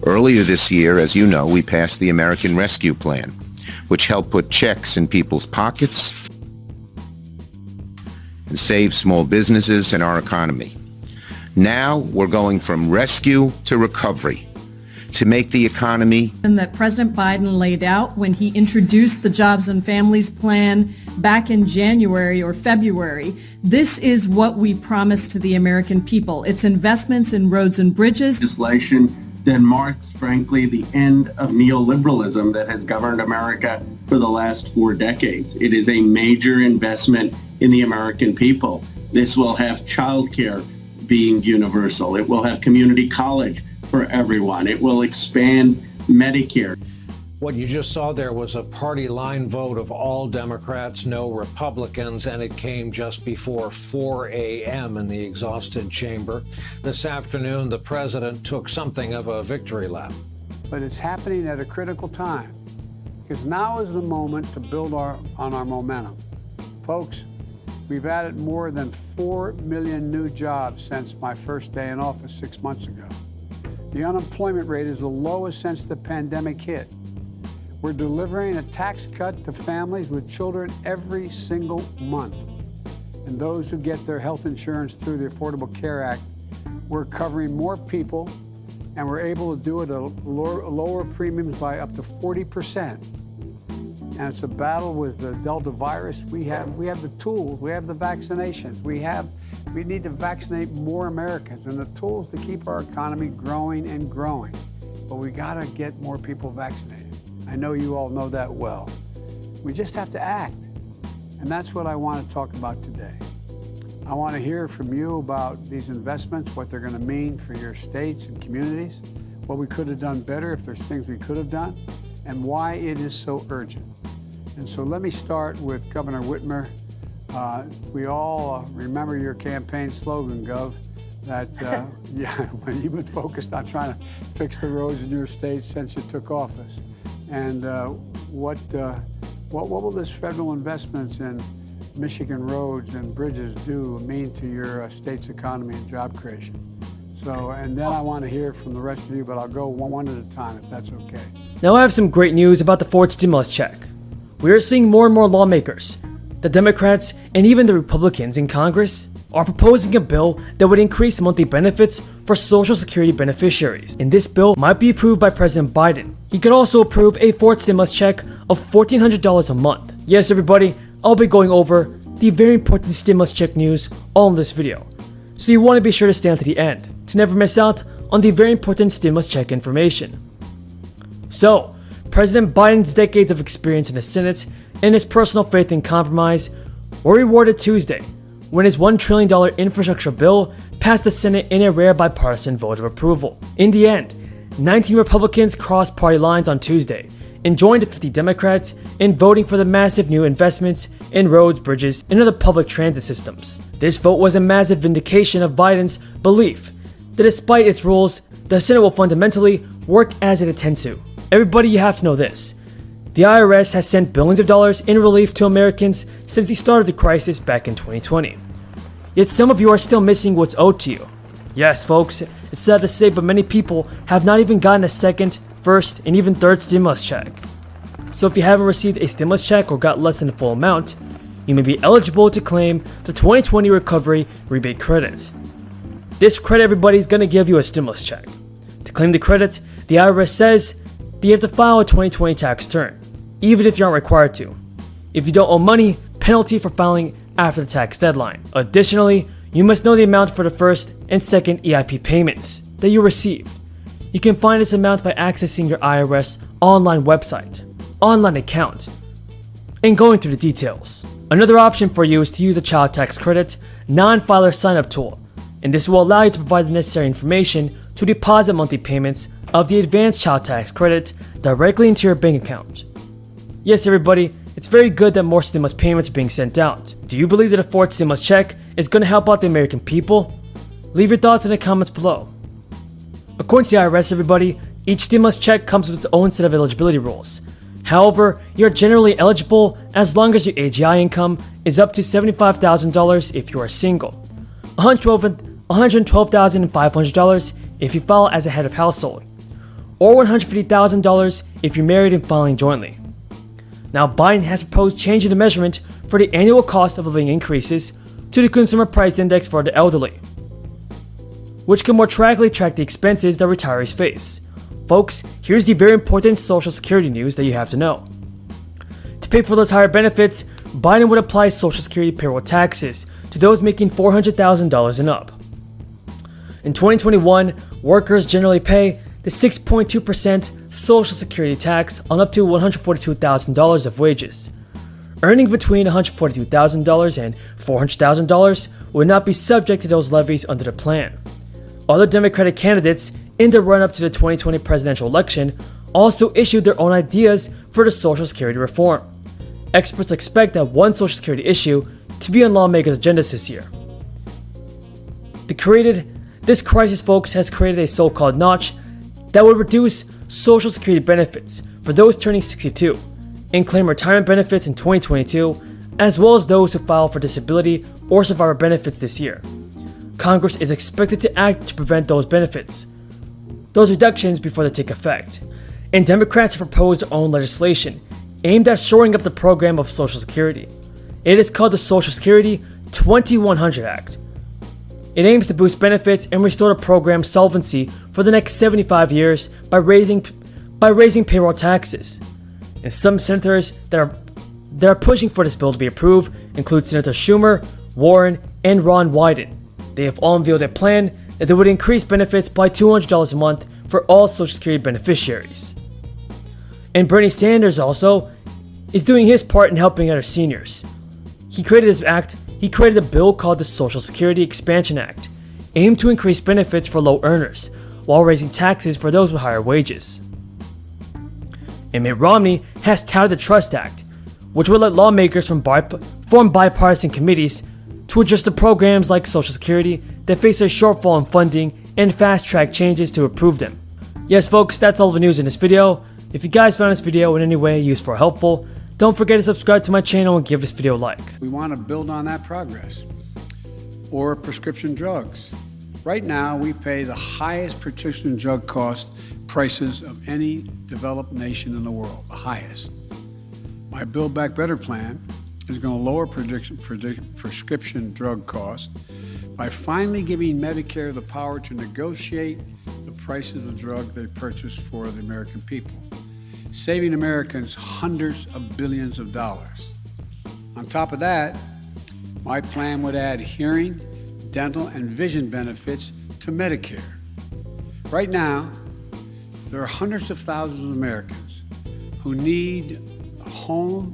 Earlier this year, as you know, we passed the American Rescue Plan, which helped put checks in people's pockets and save small businesses and our economy. Now we're going from rescue to recovery to make the economy. And that President Biden laid out when he introduced the Jobs and Families Plan back in January or February. This is what we promised to the American people. It's investments in roads and bridges. Legislation that marks, frankly, the end of neoliberalism that has governed America for the last 4 decades. It is a major investment in the American people. This will have childcare being universal. It will have community college for everyone. It will expand Medicare. What you just saw there was a party line vote of all Democrats, no Republicans, and it came just before 4 a.m. in the exhausted chamber. This afternoon, the president took something of a victory lap. But it's happening at a critical time, because now is the moment to build on our momentum. Folks, we've added more than 4 million new jobs since my first day in office 6 months ago. The unemployment rate is the lowest since the pandemic hit. We're delivering a tax cut to families with children every single month. And those who get their health insurance through the Affordable Care Act, we're covering more people, and we're able to do it at lower premiums by up to 40%. And it's a battle with the Delta virus. We have the tools, we have the vaccinations, we need to vaccinate more Americans and the tools to keep our economy growing and growing. But we gotta get more people vaccinated. I know you all know that well. We just have to act. And that's what I want to talk about today. I want to hear from you about these investments, what they're going to mean for your states and communities, what we could have done better if there's things we could have done, and why it is so urgent. And so let me start with Governor Whitmer. We all remember your campaign slogan, Gov, that when you've been focused on trying to fix the roads in your state since you took office. And what will this federal investments in Michigan roads and bridges mean to your state's economy and job creation? So, and then I want to hear from the rest of you, but I'll go one at a time if that's okay. Now I have some great news about the Ford stimulus check. We are seeing more and more lawmakers, the Democrats and even the Republicans in Congress, are proposing a bill that would increase monthly benefits for Social Security beneficiaries. And this bill might be approved by President Biden. He could also approve a fourth stimulus check of $1,400 a month. Yes, everybody, I'll be going over the very important stimulus check news all in this video. So you want to be sure to stay until the end to never miss out on the very important stimulus check information. So, President Biden's decades of experience in the Senate and his personal faith in compromise were rewarded Tuesday when his $1 trillion infrastructure bill passed the Senate in a rare bipartisan vote of approval. In the end, 19 Republicans crossed party lines on Tuesday and joined the 50 Democrats in voting for the massive new investments in roads, bridges, and other public transit systems. This vote was a massive vindication of Biden's belief that despite its rules, the Senate will fundamentally work as it intends to. Everybody, you have to know this. The IRS has sent billions of dollars in relief to Americans since the start of the crisis back in 2020. Yet some of you are still missing what's owed to you. Yes, folks, it's sad to say, but many people have not even gotten a second, first, and even third stimulus check. So if you haven't received a stimulus check or got less than the full amount, you may be eligible to claim the 2020 Recovery Rebate Credit. This credit, everybody, is going to give you a stimulus check. To claim the credit, the IRS says that you have to file a 2020 tax return, even if you aren't required to. If you don't owe money, penalty for filing after the tax deadline. Additionally, you must know the amount for the first and second EIP payments that you received. You can find this amount by accessing your IRS online website, online account, and going through the details. Another option for you is to use a child tax credit non-filer sign-up tool, and this will allow you to provide the necessary information to deposit monthly payments of the advanced child tax credit directly into your bank account. Yes, everybody, it's very good that more stimulus payments are being sent out. Do you believe that a fourth stimulus check is going to help out the American people? Leave your thoughts in the comments below. According to the IRS, everybody, each stimulus check comes with its own set of eligibility rules. However, you're generally eligible as long as your AGI income is up to $75,000 if you are single, $112,500 if you file as a head of household, or $150,000 if you're married and filing jointly. Now, Biden has proposed changing the measurement for the annual cost of living increases to the Consumer Price Index for the elderly, which can more accurately track the expenses that retirees face. Folks, here's the very important Social Security news that you have to know. To pay for those higher benefits, Biden would apply Social Security payroll taxes to those making $400,000 and up. In 2021, workers generally pay the 6.2% Social Security tax on up to $142,000 of wages. Earning between $142,000 and $400,000 would not be subject to those levies under the plan. Other Democratic candidates in the run-up to the 2020 presidential election also issued their own ideas for the Social Security reform. Experts expect that one Social Security issue to be on lawmakers' agendas this year. This crisis, folks, has created a so-called notch that would reduce Social Security benefits for those turning 62 and claim retirement benefits in 2022, as well as those who file for disability or survivor benefits this year. Congress is expected to act to prevent those reductions before they take effect. And Democrats have proposed their own legislation aimed at shoring up the program of Social Security. It is called the Social Security 2100 Act. It aims to boost benefits and restore the program's solvency for the next 75 years by raising payroll taxes. And some senators that are pushing for this bill to be approved include Senator Schumer, Warren, and Ron Wyden. They have all unveiled a plan that they would increase benefits by $200 a month for all Social Security beneficiaries. And Bernie Sanders also is doing his part in helping out our seniors. He created a bill called the Social Security Expansion Act, aimed to increase benefits for low earners, while raising taxes for those with higher wages. And Mitt Romney has touted the Trust Act, which would let lawmakers form bipartisan committees to adjust the programs like Social Security that face a shortfall in funding and fast-track changes to improve them. Yes, folks, that's all the news in this video. If you guys found this video in any way useful or helpful, don't forget to subscribe to my channel and give this video a like. We want to build on that progress. Or prescription drugs. Right now, we pay the highest prescription drug cost prices of any developed nation in the world, the highest. My Build Back Better plan is going to lower prescription drug costs by finally giving Medicare the power to negotiate the price of the drug they purchase for the American people, saving Americans hundreds of billions of dollars. On top of that, my plan would add hearing, dental, and vision benefits to Medicare. Right now, there are hundreds of thousands of Americans who need a home